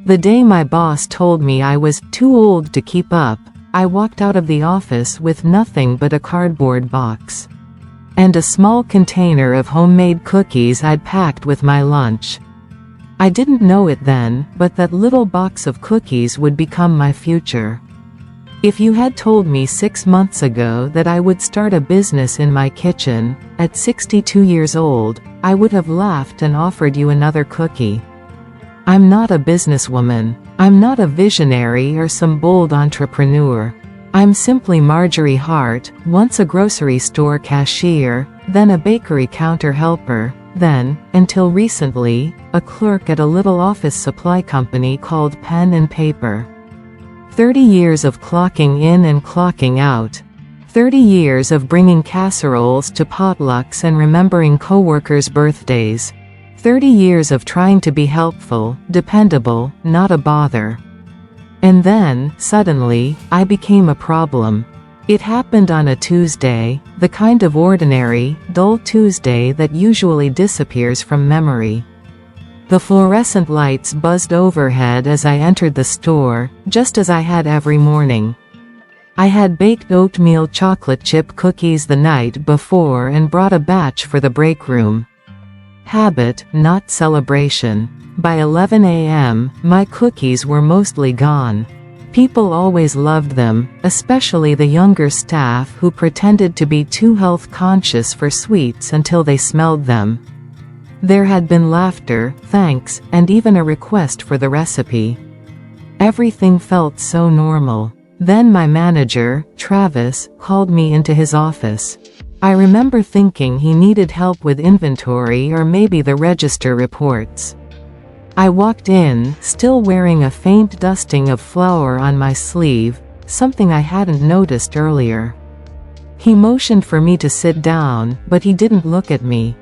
The day my boss told me I was too old to keep up, I walked out of the office with nothing but a cardboard box. And a small container of homemade cookies I'd packed with my lunch. I didn't know it then, but that little box of cookies would become my future. If you had told me 6 months ago that I would start a business in my kitchen, at 62 years old, I would have laughed and offered you another cookie. I'm not a businesswoman. I'm not a visionary or some bold entrepreneur. I'm simply Marjorie Hart, once a grocery store cashier, then a bakery counter helper, then, until recently, a clerk at a little office supply company called Pen and Paper. 30 years of clocking in and clocking out. 30 years of bringing casseroles to potlucks and remembering coworkers' birthdays. 30 years of trying to be helpful, dependable, not a bother. And then, suddenly, I became a problem. It happened on a Tuesday, the kind of ordinary, dull Tuesday that usually disappears from memory. The fluorescent lights buzzed overhead as I entered the store, just as I had every morning. I had baked oatmeal chocolate chip cookies the night before and brought a batch for the break room. Habit, not celebration. By 11 a.m., my cookies were mostly gone. People always loved them, especially the younger staff who pretended to be too health conscious for sweets until they smelled them. There had been laughter, thanks, and even a request for the recipe. Everything felt so normal. Then my manager, Travis, called me into his office. I remember thinking he needed help with inventory or maybe the register reports. I walked in, still wearing a faint dusting of flour on my sleeve, something I hadn't noticed earlier. He motioned for me to sit down, but he didn't look at me.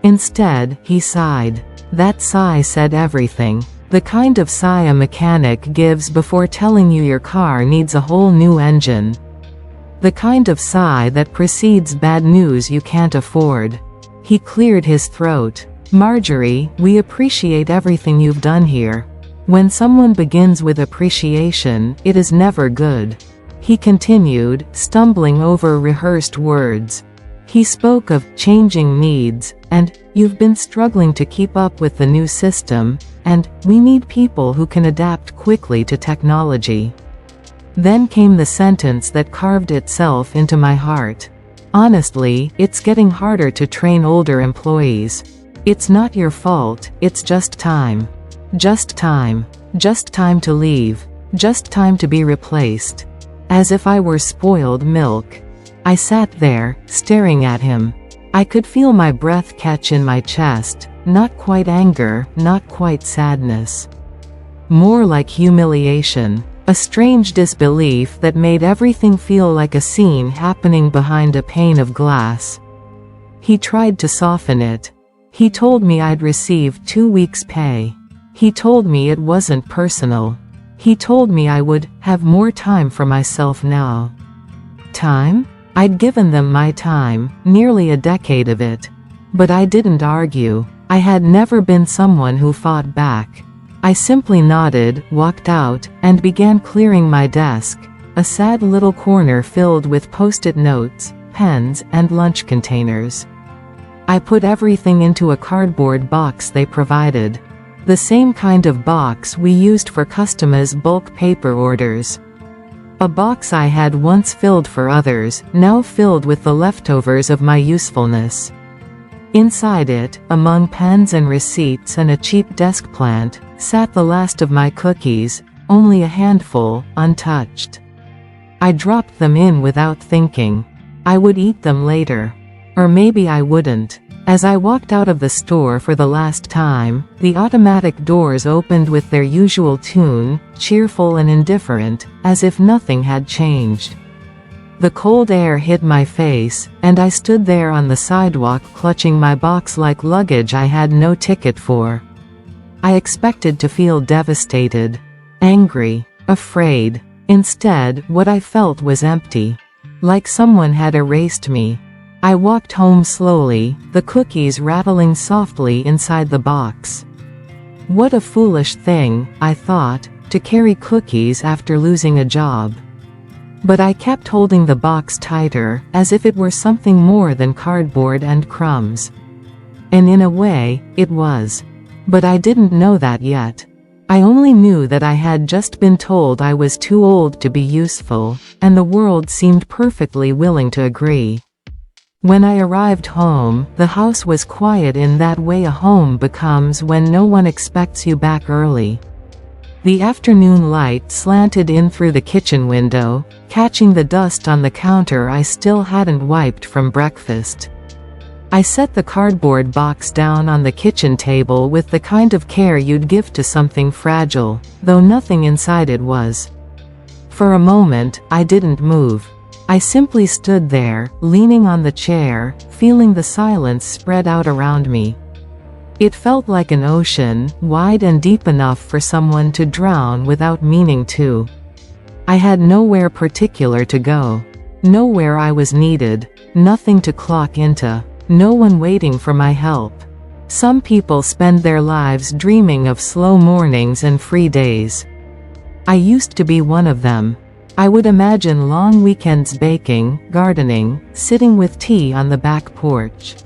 Instead, he sighed. That sigh said everything. The kind of sigh a mechanic gives before telling you your car needs a whole new engine. The kind of sigh that precedes bad news you can't afford. He cleared his throat. Marjorie, we appreciate everything you've done here. When someone begins with appreciation, it is never good. He continued, stumbling over rehearsed words. He spoke of changing needs, and you've been struggling to keep up with the new system, and we need people who can adapt quickly to technology. Then came the sentence that carved itself into my heart. Honestly, it's getting harder to train older employees. It's not your fault, it's just time. Just time. Just time to leave. Just time to be replaced. As if I were spoiled milk. I sat there, staring at him. I could feel my breath catch in my chest, not quite anger, not quite sadness. More like humiliation. A strange disbelief that made everything feel like a scene happening behind a pane of glass. He tried to soften it. He told me I'd receive 2 weeks' pay. He told me it wasn't personal. He told me I would have more time for myself now. Time? I'd given them my time, nearly a decade of it. But I didn't argue. I had never been someone who fought back. I simply nodded, walked out, and began clearing my desk, a sad little corner filled with post-it notes, pens, and lunch containers. I put everything into a cardboard box they provided. The same kind of box we used for customers' bulk paper orders. A box I had once filled for others, now filled with the leftovers of my usefulness. Inside it, among pens and receipts and a cheap desk plant, sat the last of my cookies, only a handful, untouched. I dropped them in without thinking. I would eat them later. Or maybe I wouldn't. As I walked out of the store for the last time, the automatic doors opened with their usual tune, cheerful and indifferent, as if nothing had changed. The cold air hit my face, and I stood there on the sidewalk clutching my box like luggage I had no ticket for. I expected to feel devastated, angry, afraid. Instead, what I felt was empty. Like someone had erased me. I walked home slowly, the cookies rattling softly inside the box. What a foolish thing, I thought, to carry cookies after losing a job. But I kept holding the box tighter, as if it were something more than cardboard and crumbs. And in a way, it was. But I didn't know that yet. I only knew that I had just been told I was too old to be useful, and the world seemed perfectly willing to agree. When I arrived home, the house was quiet in that way a home becomes when no one expects you back early. The afternoon light slanted in through the kitchen window, catching the dust on the counter I still hadn't wiped from breakfast. I set the cardboard box down on the kitchen table with the kind of care you'd give to something fragile, though nothing inside it was. For a moment, I didn't move. I simply stood there, leaning on the chair, feeling the silence spread out around me. It felt like an ocean, wide and deep enough for someone to drown without meaning to. I had nowhere particular to go. Nowhere I was needed. Nothing to clock into. No one waiting for my help. Some people spend their lives dreaming of slow mornings and free days. I used to be one of them. I would imagine long weekends baking, gardening, sitting with tea on the back porch.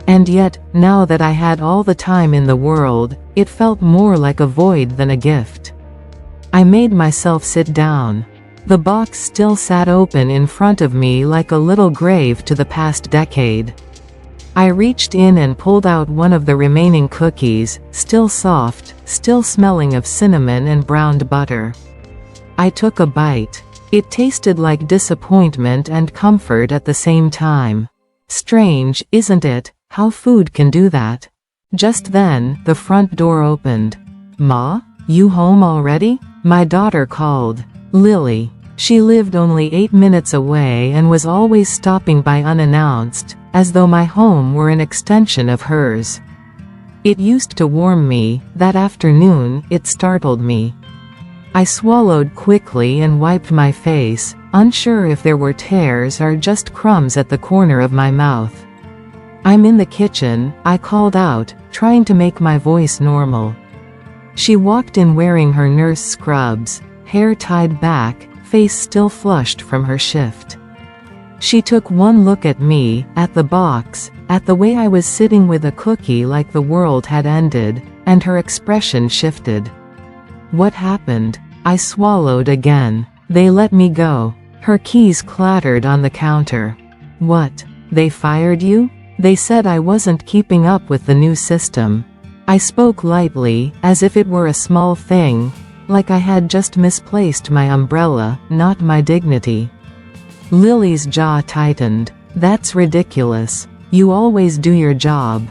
And yet, now that I had all the time in the world, it felt more like a void than a gift. I made myself sit down. The box still sat open in front of me like a little grave to the past decade. I reached in and pulled out one of the remaining cookies, still soft, still smelling of cinnamon and browned butter. I took a bite. It tasted like disappointment and comfort at the same time. Strange, isn't it, how food can do that? Just then, the front door opened. "Ma? You home already?" my daughter called. Lily. She lived only 8 minutes away and was always stopping by unannounced, as though my home were an extension of hers. It used to warm me. That afternoon, it startled me. I swallowed quickly and wiped my face, unsure if there were tears or just crumbs at the corner of my mouth. "I'm in the kitchen," I called out, trying to make my voice normal. She walked in wearing her nurse scrubs, hair tied back, face still flushed from her shift. She took one look at me, at the box, at the way I was sitting with a cookie like the world had ended, and her expression shifted. "What happened?" I swallowed again. "They let me go." Her keys clattered on the counter. "What? They fired you?" "They said I wasn't keeping up with the new system." I spoke lightly, as if it were a small thing, like I had just misplaced my umbrella, not my dignity. Lily's jaw tightened. "That's ridiculous. You always do your job."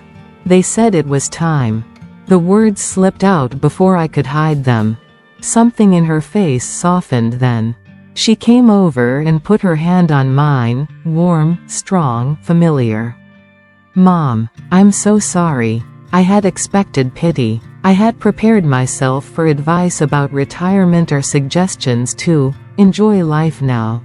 They said it was time. The words slipped out before I could hide them. Something in her face softened then. She came over and put her hand on mine, warm, strong, familiar. "Mom, I'm so sorry." I had expected pity. I had prepared myself for advice about retirement or suggestions to enjoy life now.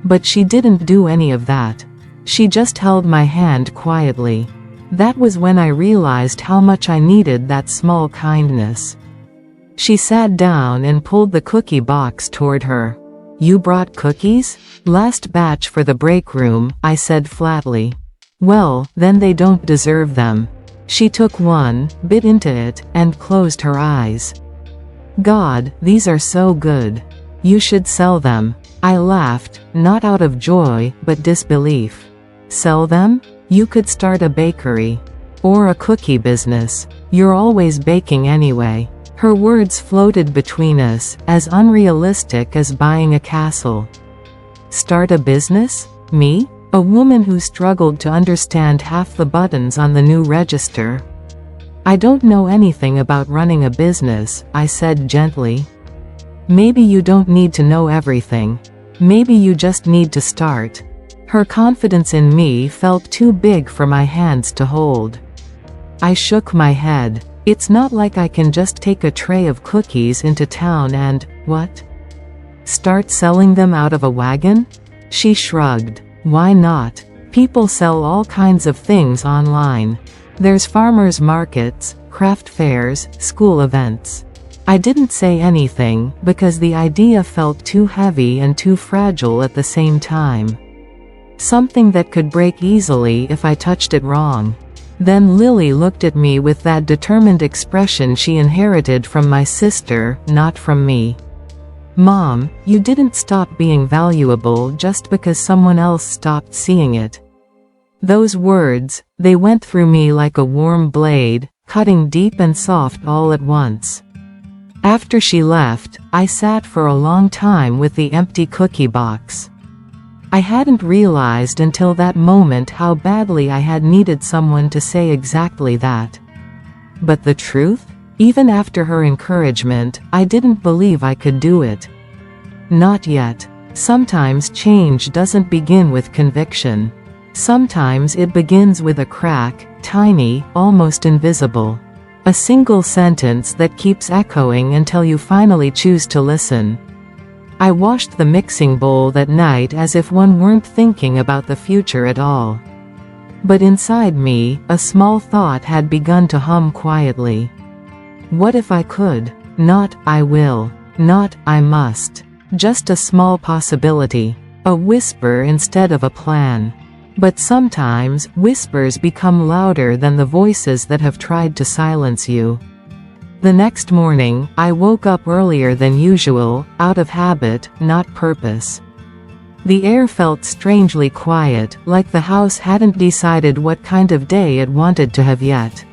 But she didn't do any of that. She just held my hand quietly. That was when I realized how much I needed that small kindness. She sat down and pulled the cookie box toward her. "You brought cookies?" "Last batch for the break room," I said flatly. "Well, then they don't deserve them." She took one, bit into it, and closed her eyes. "God, these are so good. You should sell them." I laughed, not out of joy, but disbelief. "Sell them? You could start a bakery. Or a cookie business. You're always baking anyway." Her words floated between us, as unrealistic as buying a castle. Start a business? Me? A woman who struggled to understand half the buttons on the new register. "I don't know anything about running a business," I said gently. "Maybe you don't need to know everything. Maybe you just need to start." Her confidence in me felt too big for my hands to hold. I shook my head. "It's not like I can just take a tray of cookies into town and, what? Start selling them out of a wagon?" She shrugged. "Why not? People sell all kinds of things online. There's farmers markets, craft fairs, school events. I didn't say anything, because the idea felt too heavy and too fragile at the same time. Something that could break easily if I touched it wrong. Then Lily looked at me with that determined expression she inherited from my sister, not from me. "Mom, you didn't stop being valuable just because someone else stopped seeing it." Those words, they went through me like a warm blade, cutting deep and soft all at once. After she left, I sat for a long time with the empty cookie box. I hadn't realized until that moment how badly I had needed someone to say exactly that. But the truth? Even after her encouragement, I didn't believe I could do it. Not yet. Sometimes change doesn't begin with conviction. Sometimes it begins with a crack, tiny, almost invisible. A single sentence that keeps echoing until you finally choose to listen. I washed the mixing bowl that night as if one weren't thinking about the future at all. But inside me, a small thought had begun to hum quietly. What if I could? Not, I will. Not, I must. Just a small possibility. A whisper instead of a plan. But sometimes, whispers become louder than the voices that have tried to silence you. The next morning, I woke up earlier than usual, out of habit, not purpose. The air felt strangely quiet, like the house hadn't decided what kind of day it wanted to have yet.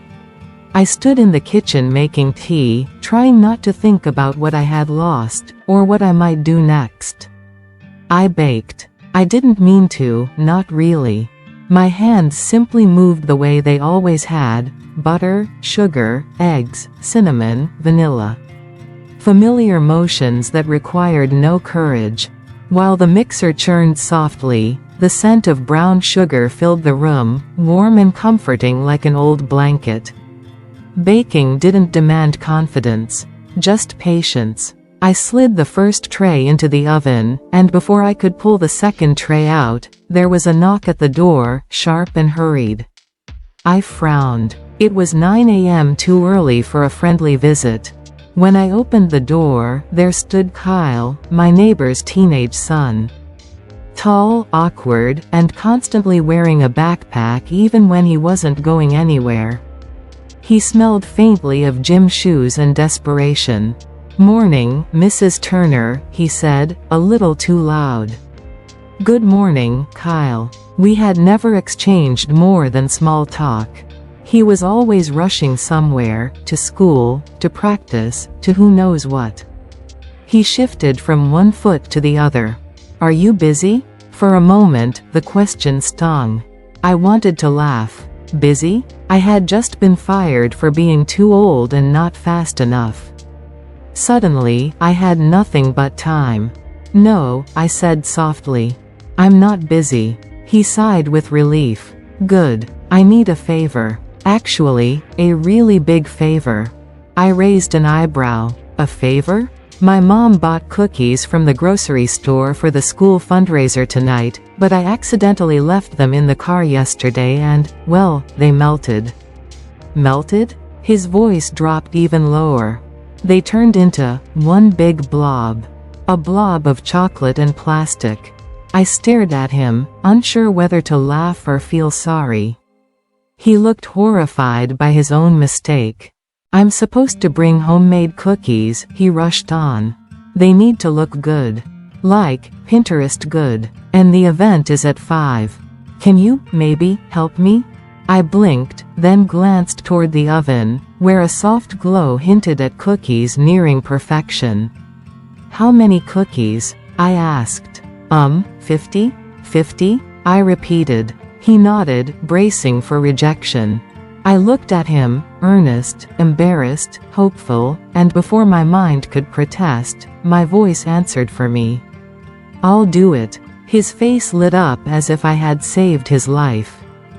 I stood in the kitchen making tea, trying not to think about what I had lost, or what I might do next. I baked. I didn't mean to, not really. My hands simply moved the way they always had: butter, sugar, eggs, cinnamon, vanilla. Familiar motions that required no courage. While the mixer churned softly, the scent of brown sugar filled the room, warm and comforting like an old blanket. Baking didn't demand confidence, just patience. I slid the first tray into the oven, and before I could pull the second tray out, there was a knock at the door, sharp and hurried. I frowned. It was 9 a.m. too early for a friendly visit. When I opened the door, there stood Kyle, my neighbor's teenage son. Tall, awkward, and constantly wearing a backpack even when he wasn't going anywhere. He smelled faintly of gym shoes and desperation. "Morning, Mrs. Turner," he said, a little too loud. "Good morning, Kyle." We had never exchanged more than small talk. He was always rushing somewhere, to school, to practice, to who knows what. He shifted from one foot to the other. "Are you busy?" For a moment, the question stung. I wanted to laugh. Busy? I had just been fired for being too old and not fast enough. Suddenly, I had nothing but time. "No," I said softly. "I'm not busy." He sighed with relief. "Good. I need a favor. Actually, a really big favor." I raised an eyebrow. "A favor?" "My mom bought cookies from the grocery store for the school fundraiser tonight, but I accidentally left them in the car yesterday and, well, they melted." "Melted?" His voice dropped even lower. "They turned into one big blob. A blob of chocolate and plastic." I stared at him, unsure whether to laugh or feel sorry. He looked horrified by his own mistake. "I'm supposed to bring homemade cookies," he rushed on. "They need to look good. Like, Pinterest good. And the event is at 5. Can you, maybe, help me?" I blinked, then glanced toward the oven, where a soft glow hinted at cookies nearing perfection. "How many cookies?" I asked. 50? 50? I repeated. He nodded, bracing for rejection. I looked at him, earnest, embarrassed, hopeful, and before my mind could protest, my voice answered for me. "I'll do it." His face lit up as if I had saved his life.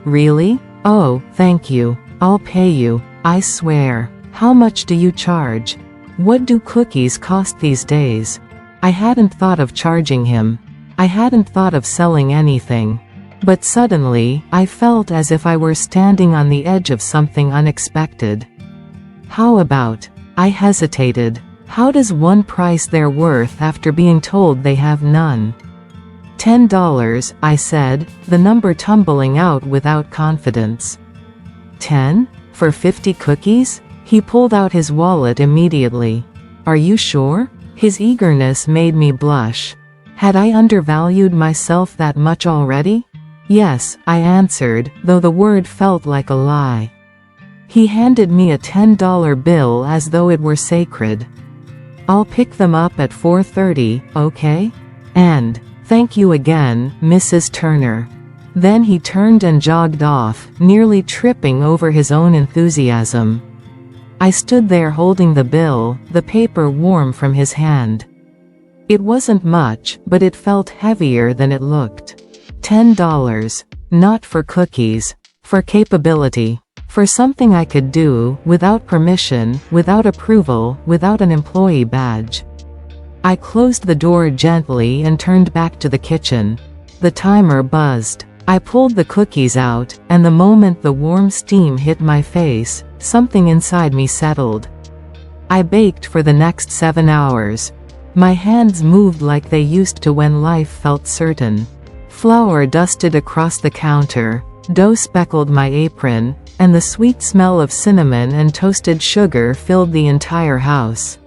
"Really? Oh, thank you. I'll pay you, I swear. How much do you charge? What do cookies cost these days?" I hadn't thought of charging him. I hadn't thought of selling anything. But suddenly, I felt as if I were standing on the edge of something unexpected. How about? I hesitated. How does one price their worth after being told they have none? $10, I said, the number tumbling out without confidence. 10? For 50 cookies? He pulled out his wallet immediately. Are you sure? His eagerness made me blush. Had I undervalued myself that much already? Yes, I answered, though the word felt like a lie. He handed me a $10 bill as though it were sacred. I'll pick them up at 4:30, okay? And, thank you again, Mrs. Turner. Then he turned and jogged off, nearly tripping over his own enthusiasm. I stood there holding the bill, the paper warm from his hand. It wasn't much, but it felt heavier than it looked. $10. Not for cookies. For capability. For something I could do, without permission, without approval, without an employee badge. I closed the door gently and turned back to the kitchen. The timer buzzed. I pulled the cookies out, and the moment the warm steam hit my face, something inside me settled. I baked for the next 7 hours. My hands moved like they used to when life felt certain. Flour dusted across the counter, dough speckled my apron, and the sweet smell of cinnamon and toasted sugar filled the entire house.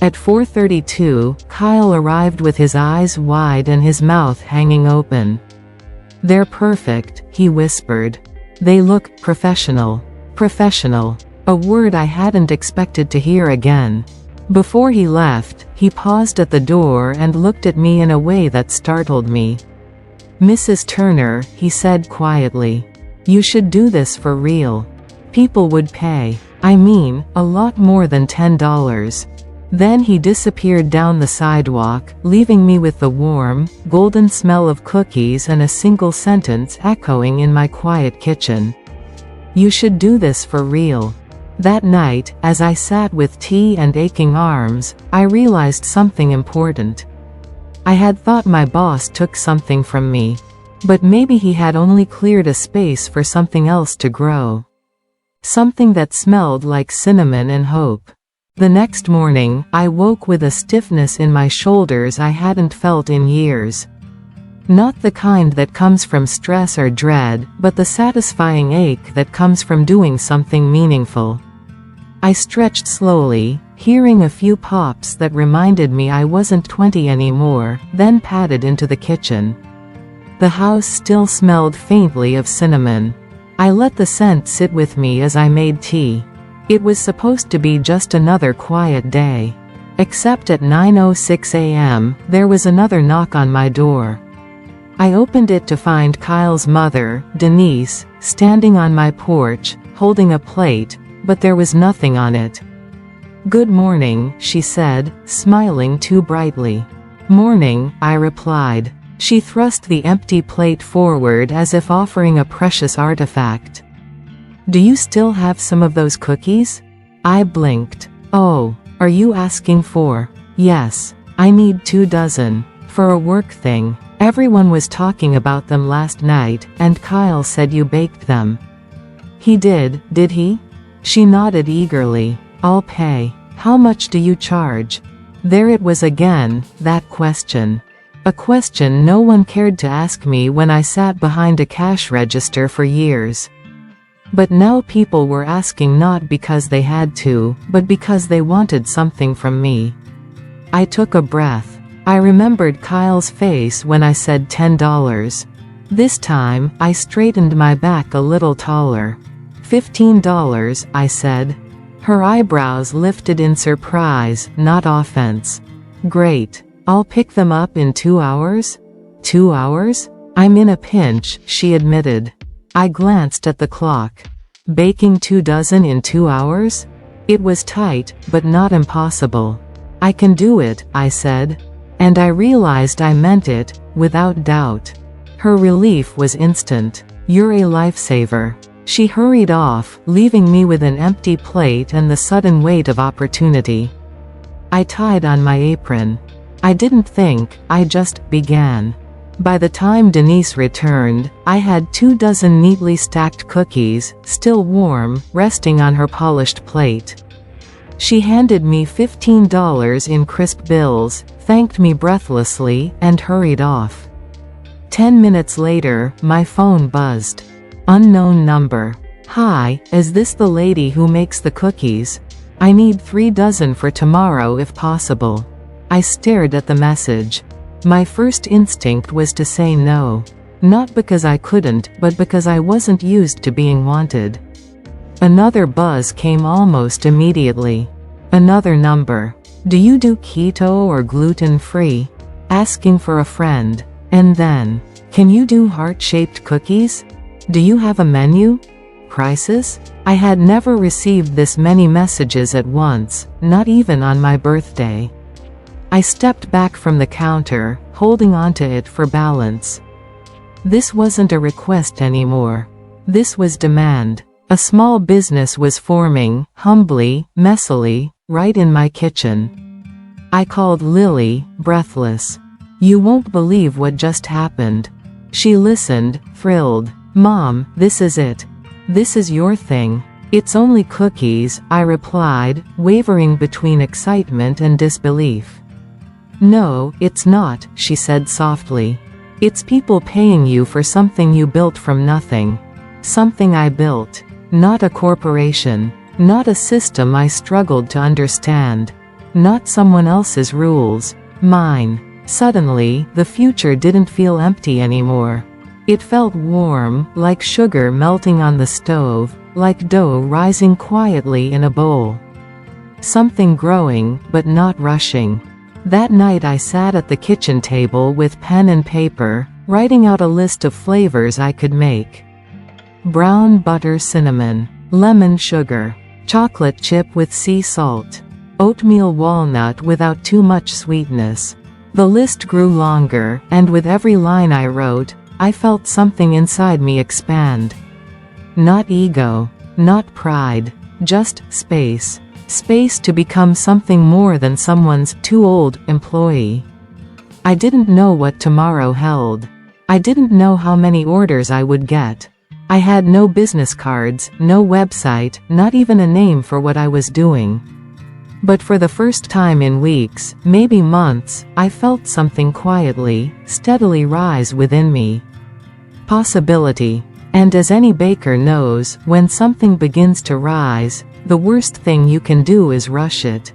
At 4:32, Kyle arrived with his eyes wide and his mouth hanging open. "They're perfect," he whispered. "They look professional." Professional. A word I hadn't expected to hear again. Before he left, he paused at the door and looked at me in a way that startled me. "Mrs. Turner," he said quietly. "You should do this for real. People would pay. I mean, a lot more than $10. Then he disappeared down the sidewalk, leaving me with the warm, golden smell of cookies and a single sentence echoing in my quiet kitchen. You should do this for real. That night, as I sat with tea and aching arms, I realized something important. I had thought my boss took something from me. But maybe he had only cleared a space for something else to grow. Something that smelled like cinnamon and hope. The next morning, I woke with a stiffness in my shoulders I hadn't felt in years. Not the kind that comes from stress or dread, but the satisfying ache that comes from doing something meaningful. I stretched slowly, hearing a few pops that reminded me I wasn't 20 anymore, then padded into the kitchen. The house still smelled faintly of cinnamon. I let the scent sit with me as I made tea. It was supposed to be just another quiet day. Except at 9:06 a.m., there was another knock on my door. I opened it to find Kyle's mother, Denise, standing on my porch, holding a plate, but there was nothing on it. "Good morning," she said, smiling too brightly. "Morning," I replied. She thrust the empty plate forward as if offering a precious artifact. "Do you still have some of those cookies?" I blinked. "Oh, are you asking for?" "Yes. I need 2 dozen. For a work thing. Everyone was talking about them last night, and Kyle said you baked them." "He did he?" She nodded eagerly. "I'll pay. How much do you charge?" There it was again, that question. A question no one cared to ask me when I sat behind a cash register for years. But now people were asking not because they had to, but because they wanted something from me. I took a breath. I remembered Kyle's face when I said $10. This time, I straightened my back a little taller. $15, I said. Her eyebrows lifted in surprise, not offense. "Great. I'll pick them up in 2 hours?" 2 hours? I'm in a pinch, she admitted. I glanced at the clock. Baking 2 dozen in 2 hours? It was tight, but not impossible. "I can do it," I said. And I realized I meant it, without doubt. Her relief was instant. "You're a lifesaver." She hurried off, leaving me with an empty plate and the sudden weight of opportunity. I tied on my apron. I didn't think, I just began. By the time Denise returned, I had 24 neatly stacked cookies, still warm, resting on her polished plate. She handed me $15 in crisp bills, thanked me breathlessly, and hurried off. 10 minutes later, my phone buzzed. Unknown number. Hi, is this the lady who makes the cookies? I need 3 dozen for tomorrow if possible. I stared at the message. My first instinct was to say no. Not because I couldn't, but because I wasn't used to being wanted. Another buzz came almost immediately. Another number. Do you do keto or gluten-free? Asking for a friend. And then, can you do heart-shaped cookies? Do you have a menu? Crisis? I had never received this many messages at once, not even on my birthday. I stepped back from the counter, holding onto it for balance. This wasn't a request anymore. This was demand. A small business was forming, humbly, messily, right in my kitchen. I called Lily, breathless. You won't believe what just happened. She listened, thrilled. Mom, this is it. This is your thing. It's only cookies, I replied, wavering between excitement and disbelief. No, it's not, she said softly. It's people paying you for something you built from nothing. Something I built. Not a corporation. Not a system I struggled to understand. Not someone else's rules. Mine. Suddenly, the future didn't feel empty anymore. It felt warm, like sugar melting on the stove, like dough rising quietly in a bowl. Something growing, but not rushing. That night I sat at the kitchen table with pen and paper, writing out a list of flavors I could make. Brown butter cinnamon, lemon sugar, chocolate chip with sea salt, oatmeal walnut without too much sweetness. The list grew longer, and with every line I wrote, I felt something inside me expand. Not ego, not pride, just space. Space to become something more than someone's too old employee. I didn't know what tomorrow held. I didn't know how many orders I would get. I had no business cards, no website, not even a name for what I was doing. But for the first time in weeks, maybe months, I felt something quietly, steadily rise within me. Possibility. And as any baker knows, when something begins to rise, the worst thing you can do is rush it.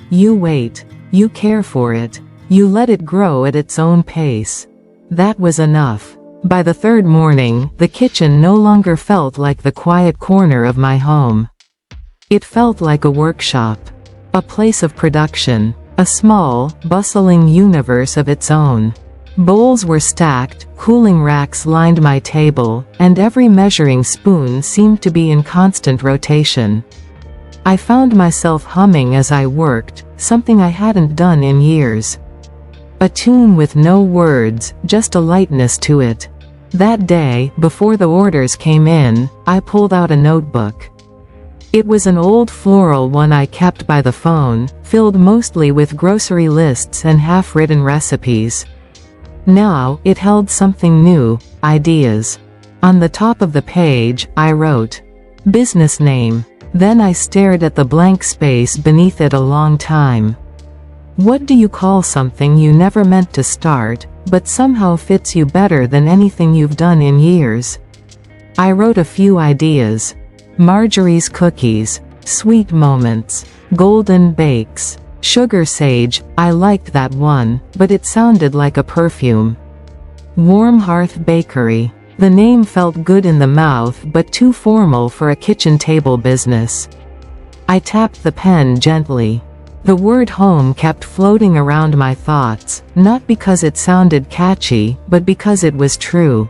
You wait. You care for it. You let it grow at its own pace. That was enough. By the third morning, the kitchen no longer felt like the quiet corner of my home. It felt like a workshop. A place of production. A small, bustling universe of its own. Bowls were stacked, cooling racks lined my table, and every measuring spoon seemed to be in constant rotation. I found myself humming as I worked, something I hadn't done in years. A tune with no words, just a lightness to it. That day, before the orders came in, I pulled out a notebook. It was an old floral one I kept by the phone, filled mostly with grocery lists and half-written recipes. Now, it held something new, ideas. On the top of the page, I wrote, business name. Then I stared at the blank space beneath it a long time. What do you call something you never meant to start, but somehow fits you better than anything you've done in years? I wrote a few ideas. Marjorie's Cookies, Sweet Moments, Golden Bakes, Sugar Sage. I liked that one, but it sounded like a perfume. Warm Hearth Bakery. The name felt good in the mouth but too formal for a kitchen table business. I tapped the pen gently. The word home kept floating around my thoughts, not because it sounded catchy, but because it was true.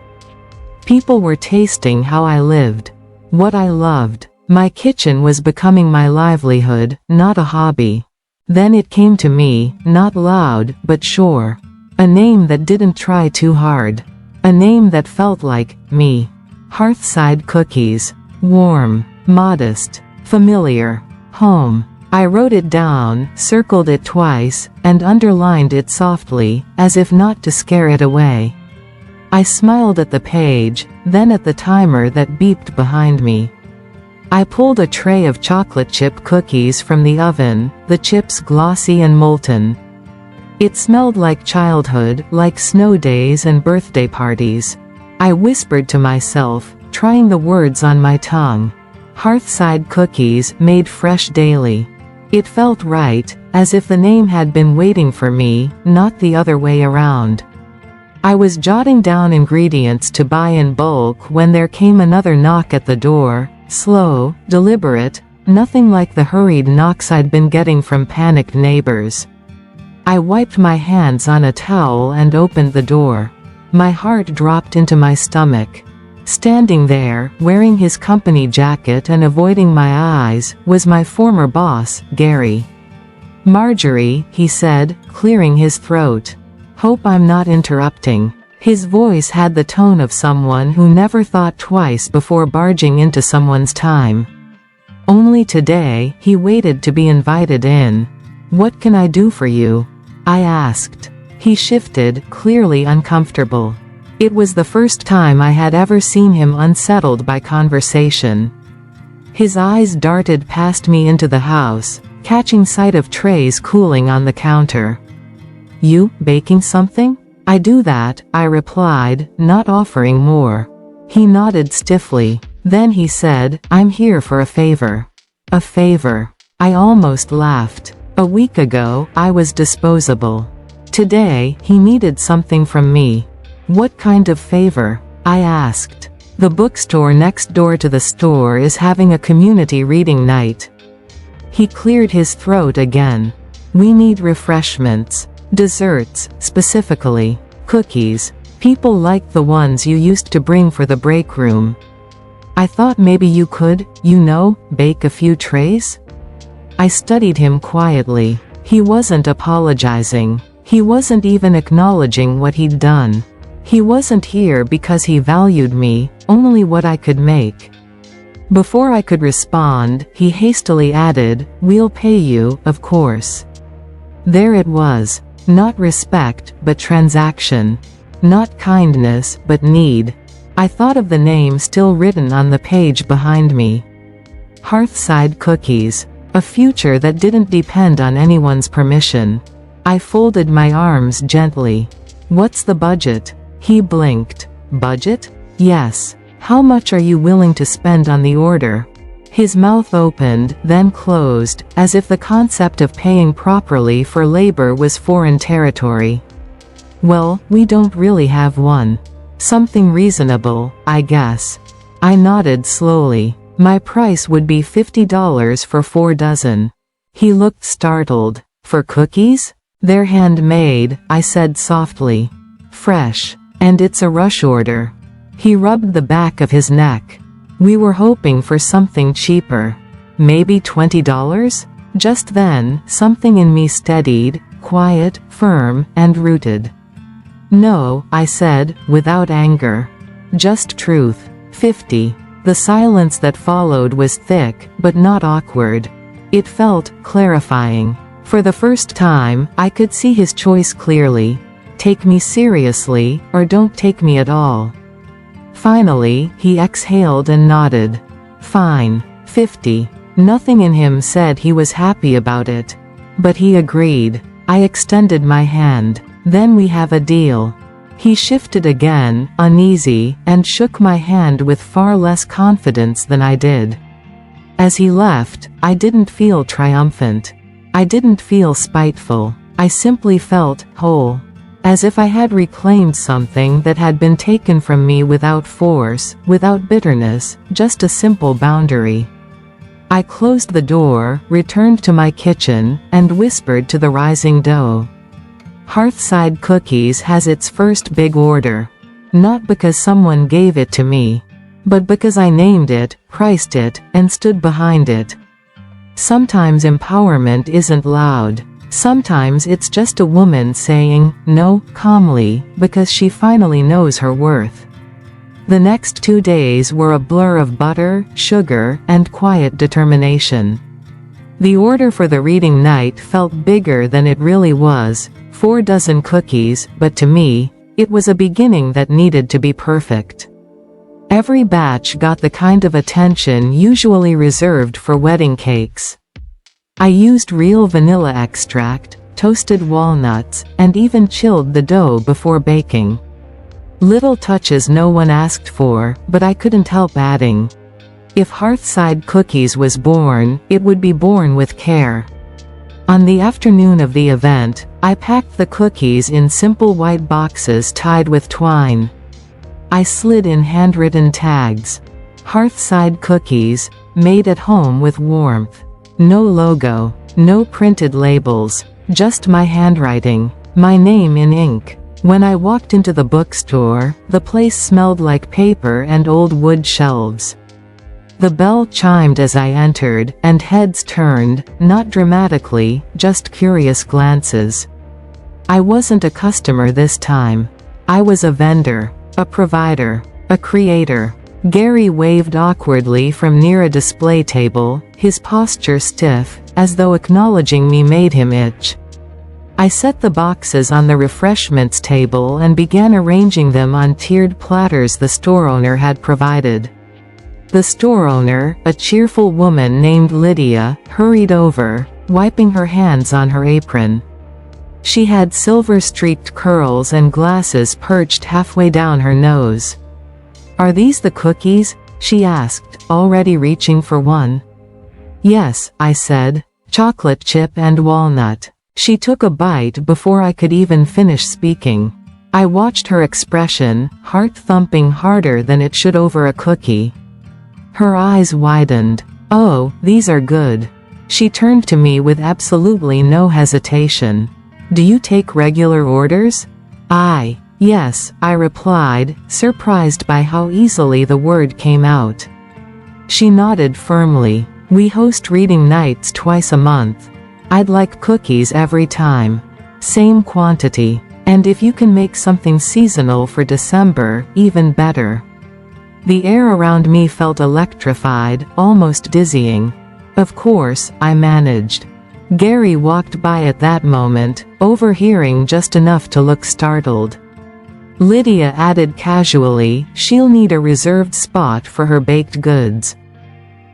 People were tasting how I lived. What I loved. My kitchen was becoming my livelihood, not a hobby. Then it came to me, not loud, but sure. A name that didn't try too hard. A name that felt like me. Hearthside Cookies. Warm, modest, familiar, home. I wrote it down, circled it twice, and underlined it softly, as if not to scare it away. I smiled at the page, then at the timer that beeped behind me. I pulled a tray of chocolate chip cookies from the oven, the chips glossy and molten. It smelled like childhood, like snow days and birthday parties. I whispered to myself, trying the words on my tongue. Hearthside cookies, made fresh daily. It felt right, as if the name had been waiting for me, not the other way around. I was jotting down ingredients to buy in bulk when there came another knock at the door, slow, deliberate, nothing like the hurried knocks I'd been getting from panicked neighbors. I wiped my hands on a towel and opened the door. My heart dropped into my stomach. Standing there, wearing his company jacket and avoiding my eyes, was my former boss, Gary. "Marjorie," he said, clearing his throat. "Hope I'm not interrupting." His voice had the tone of someone who never thought twice before barging into someone's time. Only today, he waited to be invited in. "What can I do for you?" I asked. He shifted, clearly uncomfortable. It was the first time I had ever seen him unsettled by conversation. His eyes darted past me into the house, catching sight of trays cooling on the counter. "You, baking something?" "I do that," I replied, not offering more. He nodded stiffly. Then he said, "I'm here for a favor." "A favor?" I almost laughed. A week ago, I was disposable. Today, he needed something from me. "What kind of favor?" I asked. "The bookstore next door to the store is having a community reading night." He cleared his throat again. "We need refreshments. Desserts, specifically. Cookies. People like the ones you used to bring for the break room. I thought maybe you could, bake a few trays?" I studied him quietly. He wasn't apologizing. He wasn't even acknowledging what he'd done. He wasn't here because he valued me, only what I could make. Before I could respond, he hastily added, "We'll pay you, of course." There it was. Not respect, but transaction. Not kindness, but need. I thought of the name still written on the page behind me. Hearthside Cookies. A future that didn't depend on anyone's permission. I folded my arms gently. "What's the budget?" He blinked. "Budget? Yes. How much are you willing to spend on the order?" His mouth opened, then closed, as if the concept of paying properly for labor was foreign territory. "Well, we don't really have one. Something reasonable, I guess." I nodded slowly. "My price would be $50 for 4 dozen. He looked startled. "For cookies?" "They're handmade," I said softly. "Fresh. And it's a rush order." He rubbed the back of his neck. "We were hoping for something cheaper. Maybe $20? Just then, something in me steadied, quiet, firm, and rooted. "No," I said, without anger. "Just truth. 50. The silence that followed was thick, but not awkward. It felt clarifying. For the first time, I could see his choice clearly. Take me seriously, or don't take me at all. Finally, he exhaled and nodded. "Fine. 50. Nothing in him said he was happy about it. But he agreed. I extended my hand. "Then we have a deal." He shifted again, uneasy, and shook my hand with far less confidence than I did. As he left, I didn't feel triumphant. I didn't feel spiteful. I simply felt whole. As if I had reclaimed something that had been taken from me without force, without bitterness, just a simple boundary. I closed the door, returned to my kitchen, and whispered to the rising dough. Hearthside Cookies has its first big order. Not because someone gave it to me, but because I named it, priced it, and stood behind it. Sometimes empowerment isn't loud. Sometimes it's just a woman saying, no, calmly, because she finally knows her worth. The next 2 days were a blur of butter, sugar, and quiet determination. The order for the reading night felt bigger than it really was, 4 dozen cookies, but to me, it was a beginning that needed to be perfect. Every batch got the kind of attention usually reserved for wedding cakes. I used real vanilla extract, toasted walnuts, and even chilled the dough before baking. Little touches no one asked for, but I couldn't help adding. If Hearthside Cookies was born, it would be born with care. On the afternoon of the event, I packed the cookies in simple white boxes tied with twine. I slid in handwritten tags. Hearthside Cookies, made at home with warmth. No logo, no printed labels, just my handwriting, my name in ink. When I walked into the bookstore, the place smelled like paper and old wood shelves. The bell chimed as I entered, and heads turned, not dramatically, just curious glances. I wasn't a customer this time. I was a vendor, a provider, a creator. Gary waved awkwardly from near a display table, his posture stiff, as though acknowledging me made him itch. I set the boxes on the refreshments table and began arranging them on tiered platters the store owner had provided. The store owner, a cheerful woman named Lydia, hurried over, wiping her hands on her apron. She had silver-streaked curls and glasses perched halfway down her nose. "Are these the cookies?" she asked, already reaching for one. "Yes," I said. "Chocolate chip and walnut." She took a bite before I could even finish speaking. I watched her expression, heart thumping harder than it should over a cookie. Her eyes widened. "Oh, these are good." She turned to me with absolutely no hesitation. "Do you take regular orders?" Yes, I replied, surprised by how easily the word came out. She nodded firmly. "We host reading nights twice a month. I'd like cookies every time. Same quantity. And if you can make something seasonal for December, even better." The air around me felt electrified, almost dizzying. Of course, I managed. Gary walked by at that moment, overhearing just enough to look startled. Lydia added casually, "She'll need a reserved spot for her baked goods."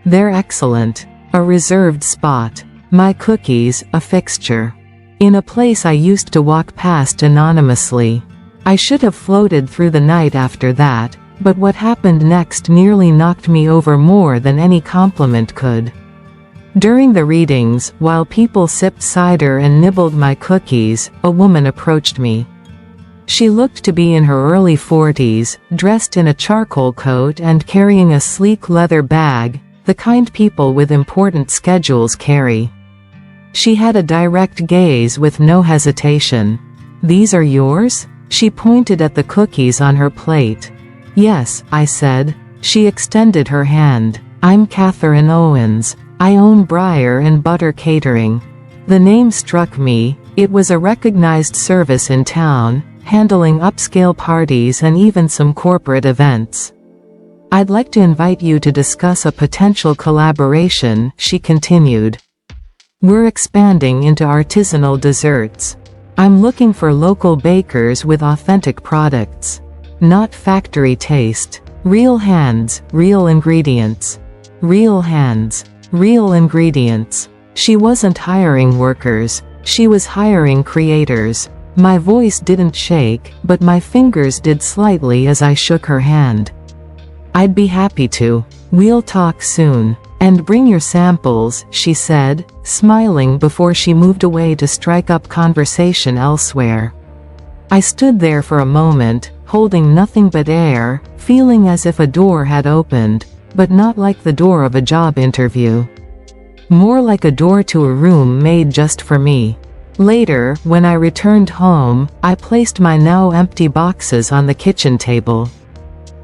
"They're excellent. A reserved spot. My cookies, a fixture. In a place I used to walk past anonymously. I should have floated through the night after that, but what happened next nearly knocked me over more than any compliment could. During the readings, while people sipped cider and nibbled my cookies, a woman approached me. She looked to be in her early 40s, dressed in a charcoal coat and carrying a sleek leather bag, the kind people with important schedules carry. She had a direct gaze with no hesitation. "These are yours?" She pointed at the cookies on her plate. "Yes," I said. She extended her hand. "I'm Catherine Owens. I own Briar and Butter Catering." The name struck me. It was a recognized service in town, handling upscale parties and even some corporate events. "I'd like to invite you to discuss a potential collaboration," she continued. "We're expanding into artisanal desserts. I'm looking for local bakers with authentic products. Not factory taste. Real hands, real ingredients. Real hands, real ingredients." She wasn't hiring workers. She was hiring creators. My voice didn't shake, but my fingers did slightly as I shook her hand. "I'd be happy to. We'll talk soon. And bring your samples," she said, smiling before she moved away to strike up conversation elsewhere. I stood there for a moment, holding nothing but air, feeling as if a door had opened, but not like the door of a job interview. More like a door to a room made just for me. Later, when I returned home, I placed my now empty boxes on the kitchen table.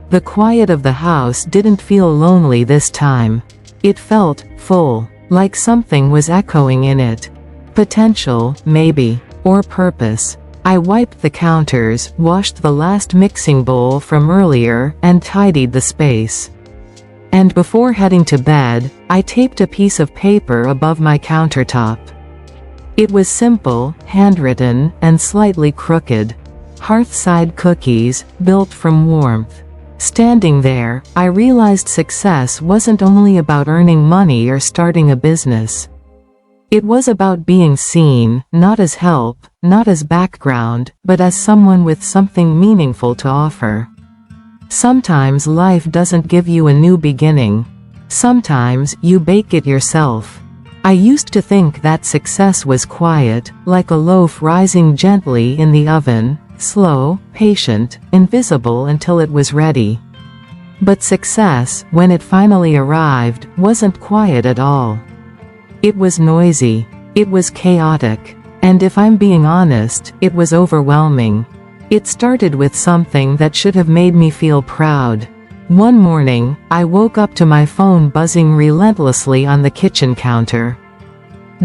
The quiet of the house didn't feel lonely this time. It felt full, like something was echoing in it. Potential, maybe, or purpose. I wiped the counters, washed the last mixing bowl from earlier, and tidied the space. And before heading to bed, I taped a piece of paper above my countertop. It was simple, handwritten, and slightly crooked. Hearthside cookies, built from warmth. Standing there, I realized success wasn't only about earning money or starting a business. It was about being seen, not as help, not as background, but as someone with something meaningful to offer. Sometimes life doesn't give you a new beginning. Sometimes you bake it yourself. I used to think that success was quiet, like a loaf rising gently in the oven, slow, patient, invisible until it was ready. But success, when it finally arrived, wasn't quiet at all. It was noisy. It was chaotic. And if I'm being honest, it was overwhelming. It started with something that should have made me feel proud. One morning, I woke up to my phone buzzing relentlessly on the kitchen counter.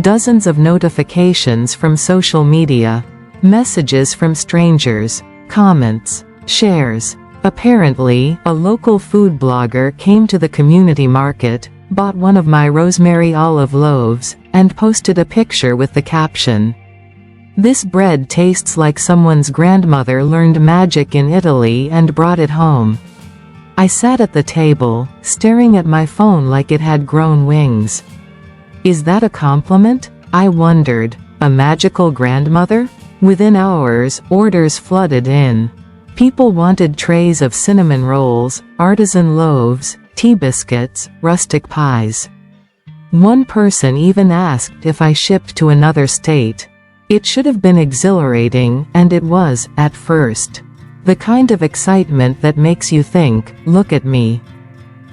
Dozens of notifications from social media. Messages from strangers. Comments. Shares. Apparently, a local food blogger came to the community market, bought one of my rosemary olive loaves, and posted a picture with the caption, "This bread tastes like someone's grandmother learned magic in Italy and brought it home." I sat at the table, staring at my phone like it had grown wings. Is that a compliment? I wondered. A magical grandmother? Within hours, orders flooded in. People wanted trays of cinnamon rolls, artisan loaves, tea biscuits, rustic pies. One person even asked if I shipped to another state. It should have been exhilarating, and it was, at first. The kind of excitement that makes you think, look at me.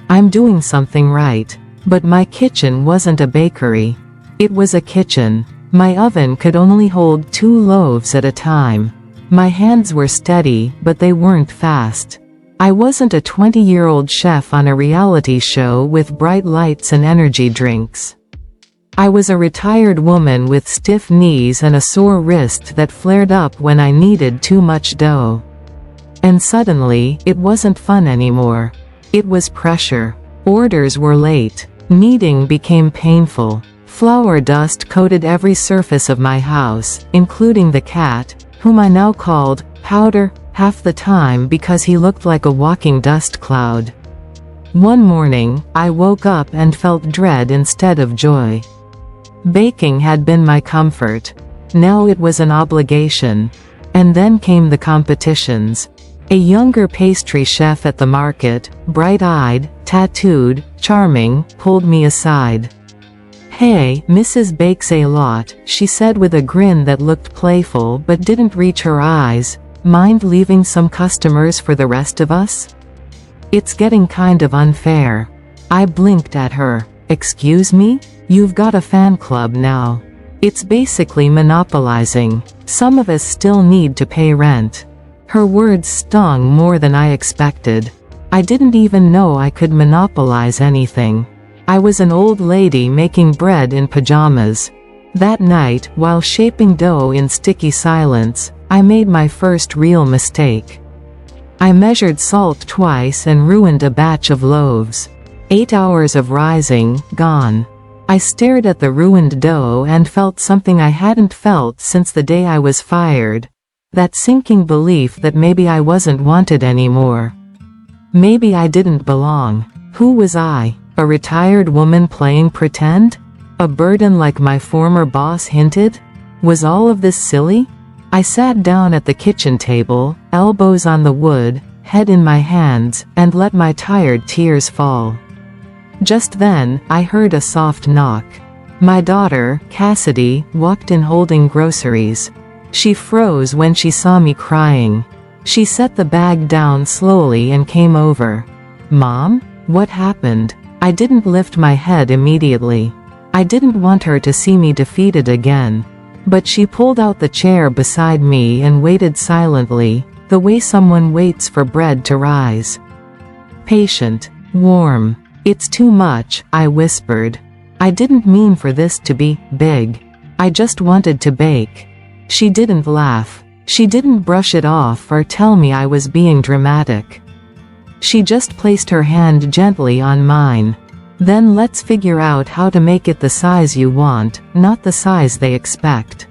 I'm doing something right. But my kitchen wasn't a bakery. It was a kitchen. My oven could only hold 2 loaves at a time. My hands were steady, but they weren't fast. I wasn't a 20-year-old chef on a reality show with bright lights and energy drinks. I was a retired woman with stiff knees and a sore wrist that flared up when I needed too much dough. And suddenly, it wasn't fun anymore. It was pressure. Orders were late. Kneading became painful. Flour dust coated every surface of my house, including the cat, whom I now called Powder, half the time because he looked like a walking dust cloud. One morning, I woke up and felt dread instead of joy. Baking had been my comfort. Now it was an obligation. And then came the competitions. A younger pastry chef at the market, bright-eyed, tattooed, charming, pulled me aside. "Hey, Mrs. Bakes a lot," she said with a grin that looked playful but didn't reach her eyes. "Mind leaving some customers for the rest of us? It's getting kind of unfair." I blinked at her. "Excuse me? You've got a fan club now. It's basically monopolizing. Some of us still need to pay rent." Her words stung more than I expected. I didn't even know I could monopolize anything. I was an old lady making bread in pajamas. That night, while shaping dough in sticky silence, I made my first real mistake. I measured salt twice and ruined a batch of loaves. 8 hours of rising, gone. I stared at the ruined dough and felt something I hadn't felt since the day I was fired. That sinking belief that maybe I wasn't wanted anymore. Maybe I didn't belong. Who was I? A retired woman playing pretend? A burden like my former boss hinted? Was all of this silly? I sat down at the kitchen table, elbows on the wood, head in my hands, and let my tired tears fall. Just then, I heard a soft knock. My daughter, Cassidy, walked in holding groceries. She froze when she saw me crying. She set the bag down slowly and came over. "Mom? What happened?" I didn't lift my head immediately. I didn't want her to see me defeated again. But she pulled out the chair beside me and waited silently, the way someone waits for bread to rise. Patient. Warm. "It's too much," I whispered. "I didn't mean for this to be big. I just wanted to bake." She didn't laugh. She didn't brush it off or tell me I was being dramatic. She just placed her hand gently on mine. Then let's figure out how to make it the size you want, not the size they expect.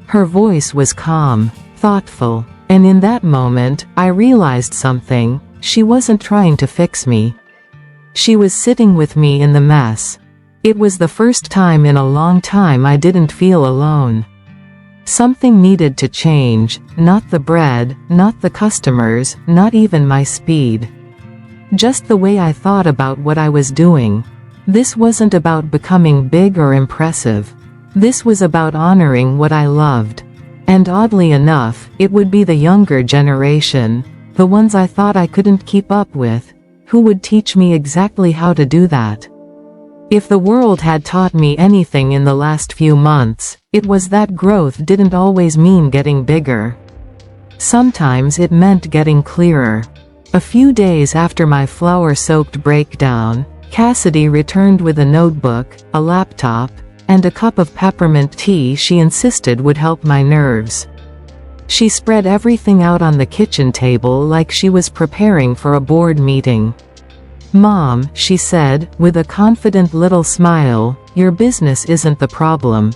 Her voice was calm, thoughtful, and in that moment, I realized something. She wasn't trying to fix me. She was sitting with me in the mess. It was the first time in a long time I didn't feel alone. Something needed to change, not the bread, not the customers, not even my speed. Just the way I thought about what I was doing. This wasn't about becoming big or impressive. This was about honoring what I loved. And oddly enough, it would be the younger generation, the ones I thought I couldn't keep up with, who would teach me exactly how to do that. If the world had taught me anything in the last few months, it was that growth didn't always mean getting bigger. Sometimes it meant getting clearer. A few days after my flour-soaked breakdown, Cassidy returned with a notebook, a laptop, and a cup of peppermint tea she insisted would help my nerves. She spread everything out on the kitchen table like she was preparing for a board meeting. "Mom," she said, with a confident little smile, "your business isn't the problem.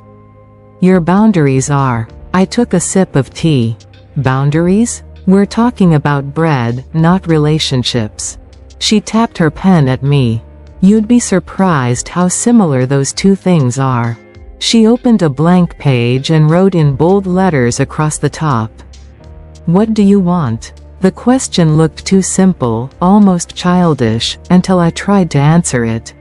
Your boundaries are." I took a sip of tea. Boundaries? We're talking about bread, not relationships. She tapped her pen at me. You'd be surprised how similar those two things are. She opened a blank page and wrote in bold letters across the top. "What do you want?" The question looked too simple, almost childish, until I tried to answer it.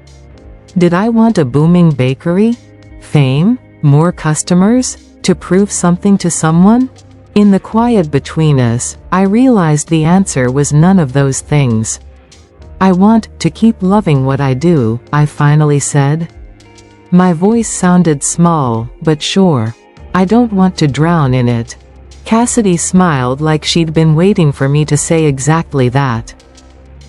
Did I want a booming bakery? Fame? More customers? To prove something to someone? In the quiet between us, I realized the answer was none of those things. "I want to keep loving what I do," I finally said. My voice sounded small, but sure. "I don't want to drown in it." Cassidy smiled like she'd been waiting for me to say exactly that.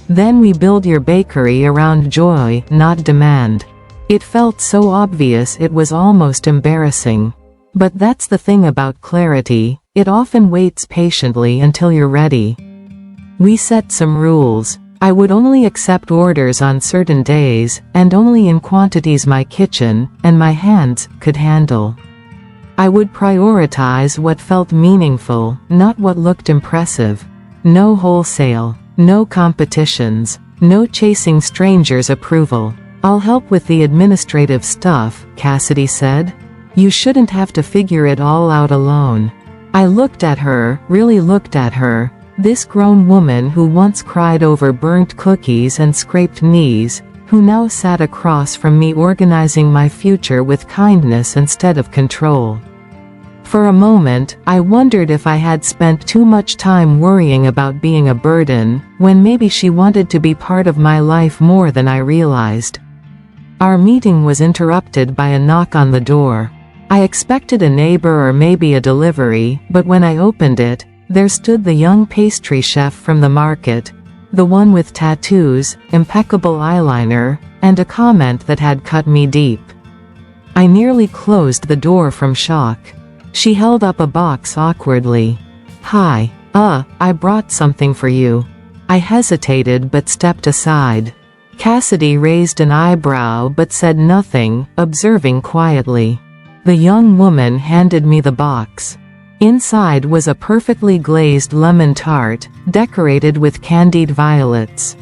"Then we build your bakery around joy, not demand." It felt so obvious it was almost embarrassing. But that's the thing about clarity, it often waits patiently until you're ready. We set some rules. I would only accept orders on certain days, and only in quantities my kitchen and my hands could handle. I would prioritize what felt meaningful, not what looked impressive. No wholesale, no competitions, no chasing strangers' approval. "I'll help with the administrative stuff," Cassidy said. "You shouldn't have to figure it all out alone." I looked at her, really looked at her. This grown woman who once cried over burnt cookies and scraped knees, who now sat across from me organizing my future with kindness instead of control. For a moment, I wondered if I had spent too much time worrying about being a burden, when maybe she wanted to be part of my life more than I realized. Our meeting was interrupted by a knock on the door. I expected a neighbor or maybe a delivery, but when I opened it, there stood the young pastry chef from the market, the one with tattoos, impeccable eyeliner, and a comment that had cut me deep. I nearly closed the door from shock. She held up a box awkwardly. "Hi. I brought something for you." I hesitated but stepped aside. Cassidy raised an eyebrow but said nothing, observing quietly. The young woman handed me the box. Inside was a perfectly glazed lemon tart, decorated with candied violets.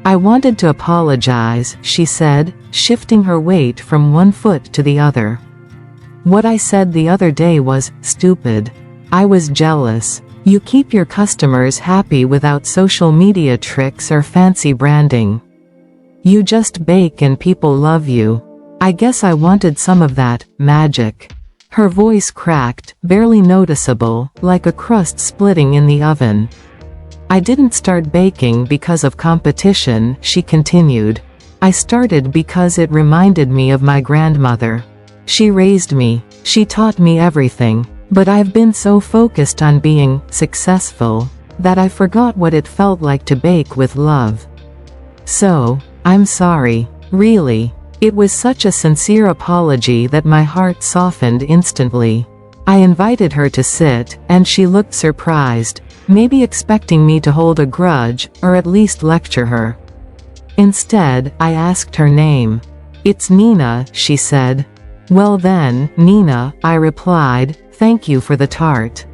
"I wanted to apologize," she said, shifting her weight from one foot to the other. "What I said the other day was stupid. I was jealous. You keep your customers happy without social media tricks or fancy branding. You just bake and people love you. I guess I wanted some of that magic." Her voice cracked, barely noticeable, like a crust splitting in the oven. "I didn't start baking because of competition," she continued. "I started because it reminded me of my grandmother. She raised me. She taught me everything. But I've been so focused on being successful that I forgot what it felt like to bake with love. So, I'm sorry. Really." It was such a sincere apology that my heart softened instantly. I invited her to sit, and she looked surprised. maybe expecting me to hold a grudge, or at least lecture her. Instead, I asked her name. "It's Nina," she said. "Well then, Nina," I replied, "thank you for the tart.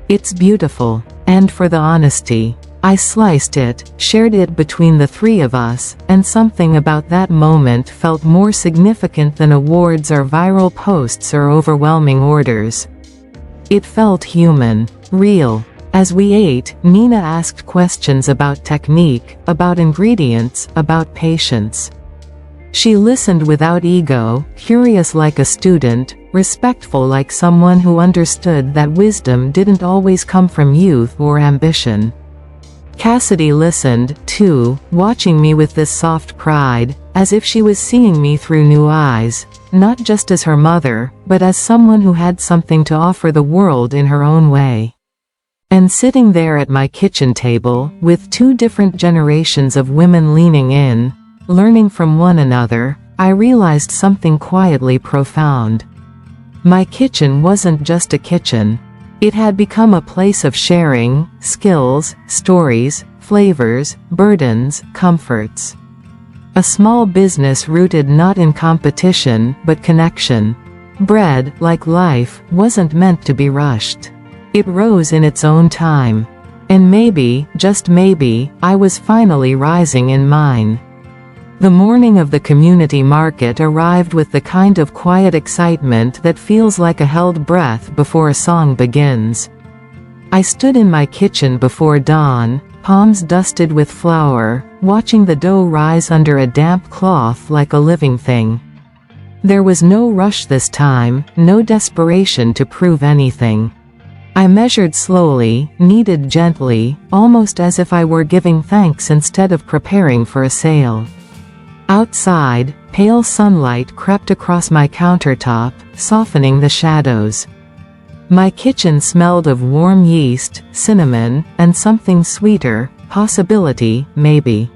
It's beautiful. And for the honesty. I sliced it, shared it between the three of us, and something about that moment felt more significant than awards or viral posts or overwhelming orders. It felt human, real. As we ate, Nina asked questions about technique, about ingredients, about patience. She listened without ego, curious like a student, respectful like someone who understood that wisdom didn't always come from youth or ambition. Cassidy listened, too, watching me with this soft pride, as if she was seeing me through new eyes, not just as her mother, but as someone who had something to offer the world in her own way. And sitting there at my kitchen table, with two different generations of women leaning in, learning from one another, I realized something quietly profound. My kitchen wasn't just a kitchen. It had become a place of sharing, skills, stories, flavors, burdens, comforts. A small business rooted not in competition, but connection. Bread, like life, wasn't meant to be rushed. It rose in its own time. And maybe, just maybe, I was finally rising in mine. The morning of the community market arrived with the kind of quiet excitement that feels like a held breath before a song begins. I stood in my kitchen before dawn, palms dusted with flour, watching the dough rise under a damp cloth like a living thing. There was no rush this time, no desperation to prove anything. I measured slowly, kneaded gently, almost as if I were giving thanks instead of preparing for a sale. Outside, pale sunlight crept across my countertop, softening the shadows. My kitchen smelled of warm yeast, cinnamon, and something sweeter, possibility, maybe.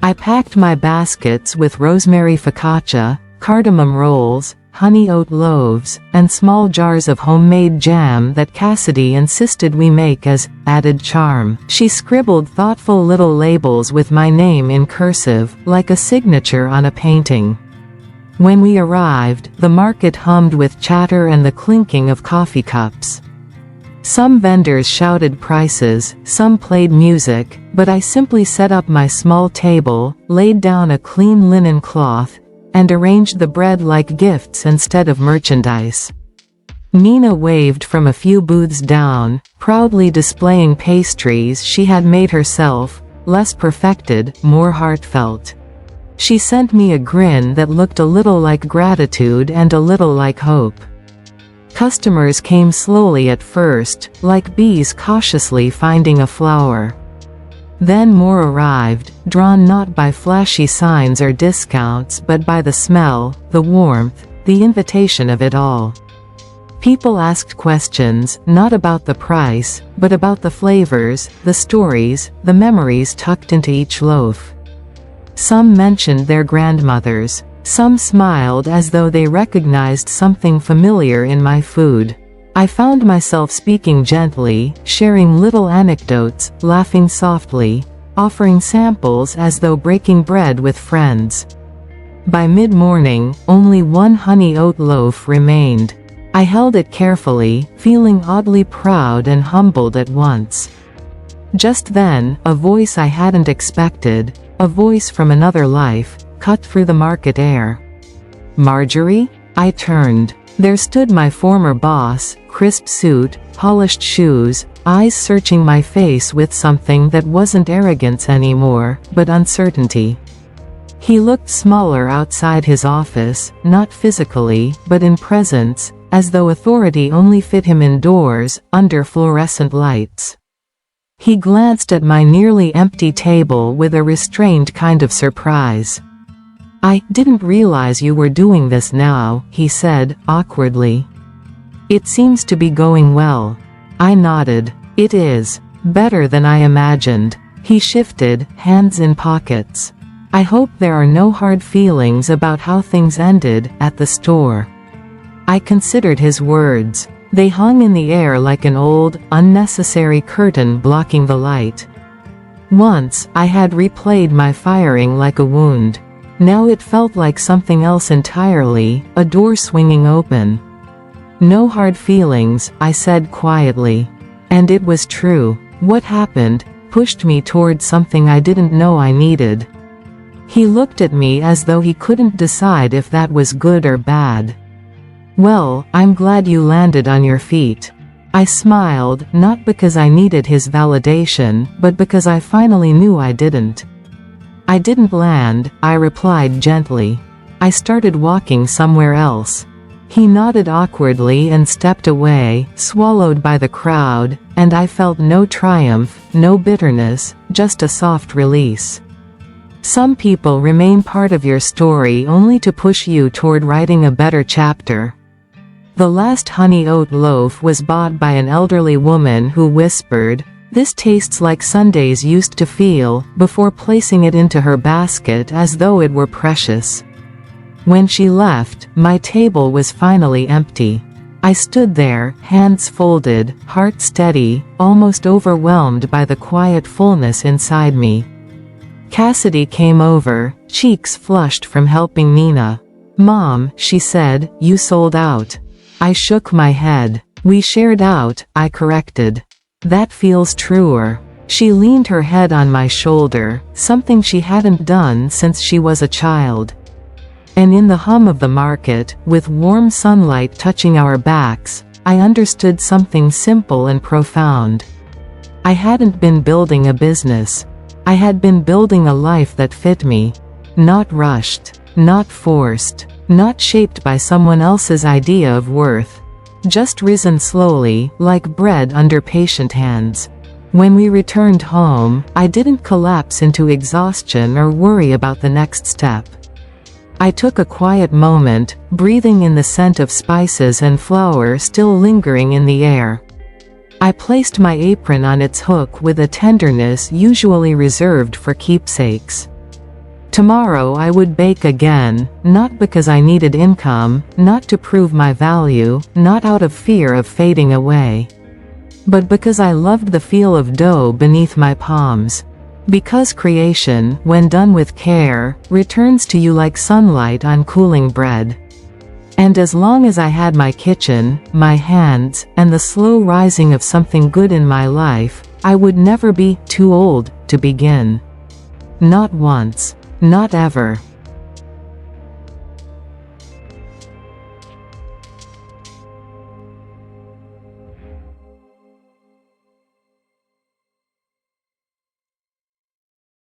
I packed my baskets with rosemary focaccia, cardamom rolls, honey oat loaves, and small jars of homemade jam that Cassidy insisted we make as added charm. She scribbled thoughtful little labels with my name in cursive, like a signature on a painting. When we arrived, the market hummed with chatter and the clinking of coffee cups. Some vendors shouted prices, some played music, but I simply set up my small table, laid down a clean linen cloth, and arranged the bread like gifts instead of merchandise. Nina waved from a few booths down, proudly displaying pastries she had made herself, less perfected, more heartfelt. She sent me a grin that looked a little like gratitude and a little like hope. Customers came slowly at first, like bees cautiously finding a flower. Then more arrived, drawn not by flashy signs or discounts but by the smell, the warmth, the invitation of it all. People asked questions, not about the price, but about the flavors, the stories, the memories tucked into each loaf. Some mentioned their grandmothers. Some smiled as though they recognized something familiar in my food. I found myself speaking gently, sharing little anecdotes, laughing softly, offering samples as though breaking bread with friends. By mid-morning, only one honey oat loaf remained. I held it carefully, feeling oddly proud and humbled at once. Just then, a voice I hadn't expected, a voice from another life, cut through the market air. "Marjorie?" I turned. There stood my former boss, crisp suit, polished shoes, eyes searching my face with something that wasn't arrogance anymore, but uncertainty. He looked smaller outside his office, not physically, but in presence, as though authority only fit him indoors, under fluorescent lights. He glanced at my nearly empty table with a restrained kind of surprise. "I didn't realize you were doing this now," he said, awkwardly. "It seems to be going well." I nodded. "It is. Better than I imagined." He shifted, hands in pockets. "I hope there are no hard feelings about how things ended at the store." I considered his words. They hung in the air like an old, unnecessary curtain blocking the light. Once, I had replayed my firing like a wound. Now it felt like something else entirely, a door swinging open. "No hard feelings," I said quietly. And it was true. What happened pushed me toward something I didn't know I needed. He looked at me as though he couldn't decide if that was good or bad. "Well, I'm glad you landed on your feet." I smiled, not because I needed his validation, but because I finally knew I didn't. "I didn't land," I replied gently. "I started walking somewhere else." He nodded awkwardly and stepped away, swallowed by the crowd, and I felt no triumph, no bitterness, just a soft release. Some people remain part of your story only to push you toward writing a better chapter. The last honey oat loaf was bought by an elderly woman who whispered, "This tastes like Sundays used to feel," before placing it into her basket as though it were precious. When she left, my table was finally empty. I stood there, hands folded, heart steady, almost overwhelmed by the quiet fullness inside me. Cassidy came over, cheeks flushed from helping Nina. "Mom," she said, "you sold out." I shook my head. "We shared out," I corrected. "That feels truer." She leaned her head on my shoulder, something she hadn't done since she was a child. And in the hum of the market, with warm sunlight touching our backs, I understood something simple and profound. I hadn't been building a business. I had been building a life that fit me. Not rushed. Not forced. Not shaped by someone else's idea of worth. Just risen slowly, like bread under patient hands. When we returned home, I didn't collapse into exhaustion or worry about the next step. I took a quiet moment, breathing in the scent of spices and flour still lingering in the air. I placed my apron on its hook with a tenderness usually reserved for keepsakes. Tomorrow I would bake again, not because I needed income, not to prove my value, not out of fear of fading away, but because I loved the feel of dough beneath my palms. Because creation, when done with care, returns to you like sunlight on cooling bread. And as long as I had my kitchen, my hands, and the slow rising of something good in my life, I would never be too old to begin. Not once. Not ever.